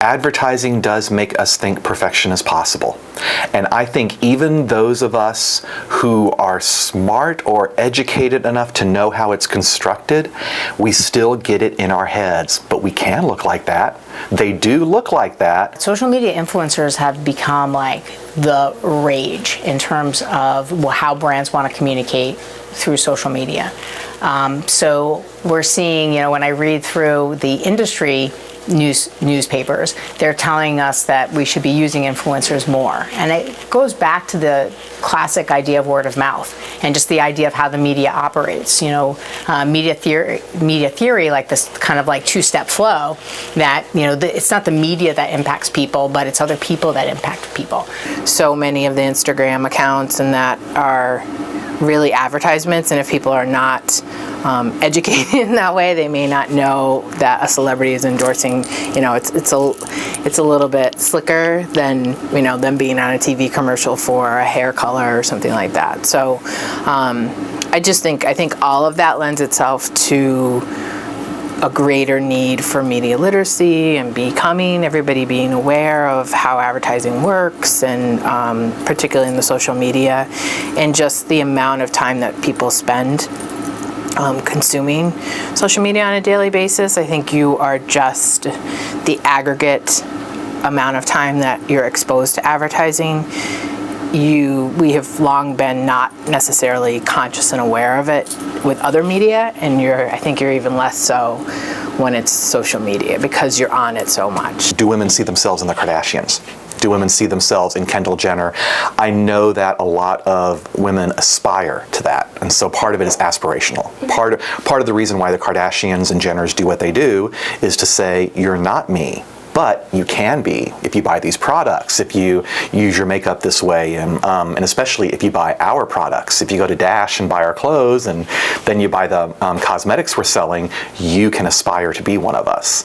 Advertising does make us think perfection is possible. And I think even those of us who are smart or educated enough to know how it's constructed, we still get it in our heads. But we can look like that. They do look like that. Social media influencers have become like the rage in terms of how brands want to communicate through social media. So we're seeing, when I read through the industry newspapers, they're telling us that we should be using influencers more. And it goes back to the classic idea of word of mouth and just the idea of how the media operates. Media theory, like this kind of like two-step flow that, it's not the media that impacts people, but it's other people that impact people. So many of the Instagram accounts and that are really advertisements, and if people are not educated in that way, they may not know that a celebrity is endorsing. It's a little bit slicker than them being on a TV commercial for a hair color or something like that. So I think all of that lends itself to a greater need for media literacy and everybody being aware of how advertising works, and particularly in the social media, and just the amount of time that people spend consuming social media on a daily basis. I think you are just the aggregate amount of time that you're exposed to advertising. We have long been not necessarily conscious and aware of it with other media, and I think you're even less so when it's social media because you're on it so much. Do women see themselves in the Kardashians? Do women see themselves in Kendall Jenner? I know that a lot of women aspire to that, and so part of it is aspirational. Part of the reason why the Kardashians and Jenners do what they do is to say, you're not me. But you can be if you buy these products, if you use your makeup this way, and especially if you buy our products. If you go to Dash and buy our clothes and then you buy the cosmetics we're selling, you can aspire to be one of us.